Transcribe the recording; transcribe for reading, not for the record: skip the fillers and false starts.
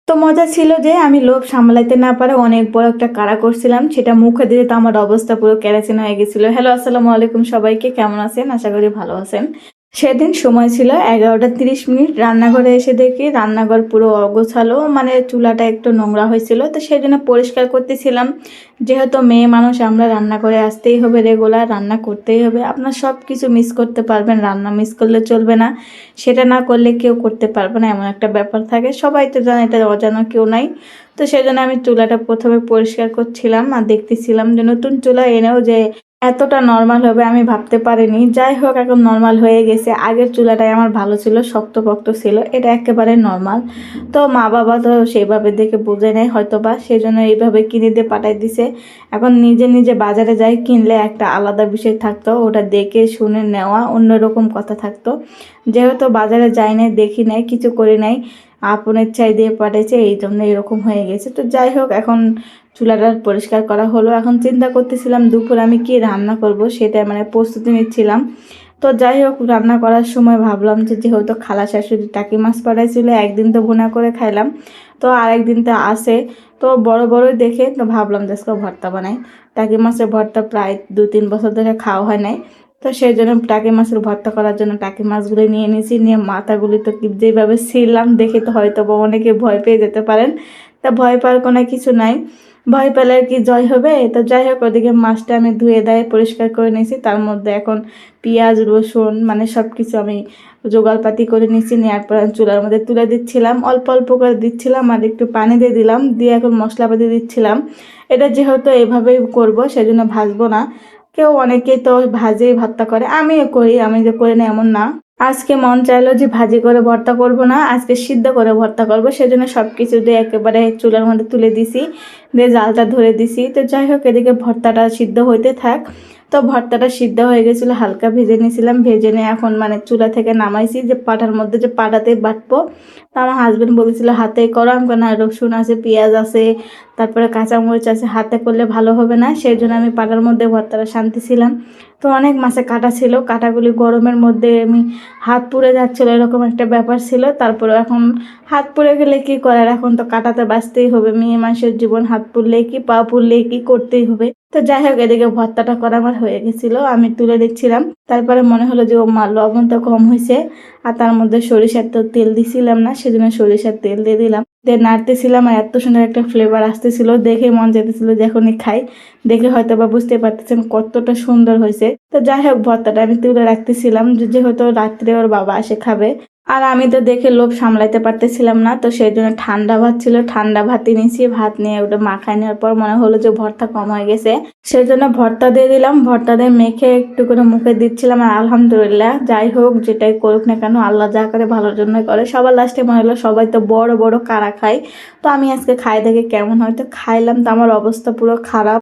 তো মজা ছিল যে আমি লোভ সামলাইতে না পারে অনেক বড় একটা কাড়া করছিলাম। সেটা মুখে দিলে তো আমার অবস্থা পুরো কেরাসিন হয়ে গেছিল। হ্যালো, আসসালামু আলাইকুম সবাইকে। কেমন আছেন? আশা করি ভালো আছেন। সেদিন সময় ছিল 11টা 30 মিনিট। রান্নাঘরে এসে দেখি রান্নাঘর পুরো অগোছালো, মানে চুলাটা একটু নোংরা হয়েছিল। তো সেই জন্য পরিষ্কার করতেছিলাম। যেহেতু মেয়ে মানুষ, আমরা রান্না করে আসতেই হবে, রেগুলার রান্না করতেই হবে। আপনার সব কিছু মিস করতে পারবেন, রান্না মিস করলে চলবে না। সেটা না করলে কেউ করতে পারবে না, এমন একটা ব্যাপার থাকে। সবাই তো জানে, এটা অজানা কেউ নাই। তো সেই জন্য আমি চুলাটা প্রথমে পরিষ্কার করছিলাম আর দেখতেছিলাম যে নতুন চুলা এনেও যে এতটা নর্মাল হবে আমি ভাবতে পারিনি। যাই হোক, এখন নর্মাল হয়ে গেছে। আগের চুলাটাই আমার ভালো ছিল, শক্তপোক্ত ছিল, এটা একেবারে নর্মাল। তো মা বাবা তো সেইভাবে দেখে বোঝে নেয় হয়তো বা, সেই জন্য এইভাবে কিনে দিয়ে পাঠাই দিছে। এখন নিজে নিজে বাজারে যাই কিনলে একটা আলাদা বিষয় থাকতো, ওটা দেখে শুনে নেওয়া অন্যরকম কথা থাকতো। যেহেতু বাজারে যাই নাই, দেখি নাই, কিছু করি নাই, আপনের চাই দিয়ে পাঠাইছে, এই জন্য এরকম হয়ে গেছে। তো যাই হোক, এখন চুলাটা পরিষ্কার করা হলো। এখন চিন্তা করতেছিলাম দুপুর আমি কি রান্না করব, সেটা মানে প্রস্তুতি নিচ্ছিলাম। তো যাই হোক, রান্না করার সময় ভাবলাম যে যেহেতু খালা শাশুড়ি টাকি মাছ পাঠাইছিল, একদিন তো ভুনা করে খাইলাম, তো আরেকদিন তো আসে, তো বড় বড়ই দেখে তো ভাবলাম যে আজকে ভর্তা বানাই। টাকি মাছের ভর্তা প্রায় 2-3 বছর ধরে খাওয়া হয় নাই। তো সেই জন্য টাকি মাছের ভর্তা করার জন্য টাকি মাছগুলো নিয়ে নিয়েছি, নিয়ে মাথাগুলি তো যেভাবে ছিললাম দেখে তো হয়তো বা অনেকে ভয় পেয়ে যেতে পারেন। তা ভয় পাওয়ার কোনো কিছু নাই, ভয় পেলে আর কি জয় হবে। তো যাই হোক, ওদিকে মাছটা আমি ধুয়ে দেয় পরিষ্কার করে নিয়েছি। তার মধ্যে এখন পেঁয়াজ রসুন মানে সব কিছু আমি জোগাড়পাতি করে নিয়েছি। নেওয়ার পর চুলার মধ্যে তুলে দিচ্ছিলাম, অল্প অল্প করে দিচ্ছিলাম আর একটু পানি দিয়ে দিলাম, দিয়ে এখন মশলাপাতি দিচ্ছিলাম। এটা যেহেতু এভাবেই করব, সেজন্য ভাজবো না। কেউ অনেকেই তো ভাজেই ভর্তা করে, আমিও করি, আমি যে করি না এমন না। আজকে মন চাইলো যে ভাজি করে ভর্তা করব না, আজকে সিদ্ধ করে ভর্তা করব, সেজন্য সব কিছু দিয়ে একেবারে চুলার মধ্যে তুলে দিছি, দিয়ে জালটা ধরে দিছি। তো যাই হোক, এদিকে ভর্তাটা সিদ্ধ হইতে থাক। তো ভর্তাটা সিদ্ধ হয়ে গেছিলো, হালকা ভেজে নিয়েছিলাম, ভেজে নিয়ে এখন মানে চুলা থেকে নামাইছি, যে পাটার মধ্যে যে পাটাতে বাটবো। তো আমার হাজবেন্ড বলেছিল হাতে করো, আমি না, রসুন আছে, পেঁয়াজ আছে, তারপরে কাঁচামরিচ আছে, হাতে করলে ভালো হবে না, সেই জন্য আমি পাটার মধ্যে ভর্তাটা শান্তিছিলাম। তো অনেক মাছে কাটা ছিল, কাটাগুলি গরমের মধ্যে আমি হাত পুড়ে যাচ্ছিলো, এরকম একটা ব্যাপার ছিল। তারপরে এখন হাত পুড়ে গেলে কি করার, এখন তো কাটাতে বাঁচতেই হবে, মেয়ে মানুষের জীবন, হাত পুড়লেই কি পা পুড়লেই কি করতেই হবে। তো যাই হোক, এদিকে ভর্তাটা করা আমার হয়ে গেছিল, আমি তুলে দিচ্ছিলাম। তারপরে মনে হলো যে ও মা, লবণ তো কম হয়েছে, আর তার মধ্যে সরিষার তো তেল দিছিলাম না, সেজন্য সরিষার তেল দিয়ে দিলাম, দিয়ে নাড়তেছিলাম। আর এত সুন্দর একটা ফ্লেভার আসতেছিল, দেখে মন যেতেছিল যে এখনই খাই। দেখে হয়তো বা বুঝতে পারতেছেন কতটা সুন্দর হয়েছে। তো যাই হোক, ভর্তাটা আমি তুলে রাখতেছিলাম, যেহেতু রাত্রে ওর বাবা এসে খাবে। আর আমি তো দেখে লোভ সামলাইতে পারতেছিলাম না, তো সেই জন্য ঠান্ডা ভাত ছিল, ঠান্ডা ভাতই নিয়েছি। ভাত নিয়ে ওটা মাখায় নেওয়ার পর মনে হলো যে ভর্তা কম হয়ে গেছে, সেই জন্য ভর্তা দিয়ে দিলাম। ভর্তা দিয়ে মেখে একটু করে মুখে দিচ্ছিলাম। আর আলহামদুলিল্লাহ, যাই হোক যেটাই করুক না কেন, আল্লাহ যা করে ভালোর জন্য করে। সবার লাস্টে মনে হলো সবাই তো বড় বড় কারা খায়, তো আমি আজকে খাই দেখে কেমন হয়তো খাইলাম, তো আমার অবস্থা পুরো খারাপ।